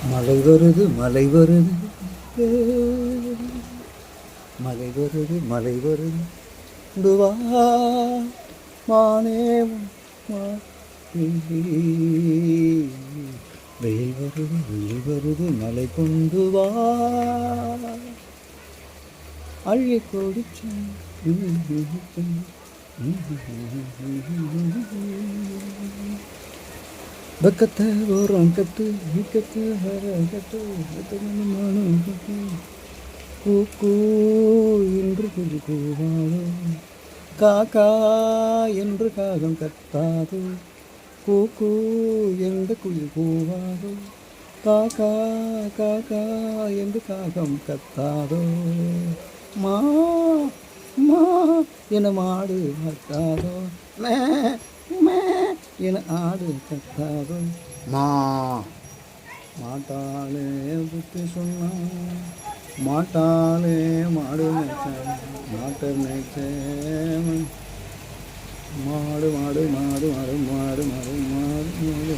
மலை வருது மலை வருது மலை வருது மலை வருது துவா மானே வெயில் வருது மலை கொண்டு வா அள்ளி கொடிச்சு பக்கத்தை ஓரம் கட்டு கட்டு கட்டு கூ என்று குழி கூவாதோ காக்கா என்று காகம் கத்தாதோ கூ என்று குயில் கூவாதோ காக்கா காக்கா என்று காகம் கத்தாதோ மா மா என மாடு கத்தாதோ மே மே என ஆடு கத்தாதோ மா மாட்டாளே புத்தி சொன்னான் மாட்டாளே மாடு மேய்ச்சேன் மாட்டை மேய்ச்சேன் மாடு மாடு மாடு மாடு மாடு மாடு மாடு மாடு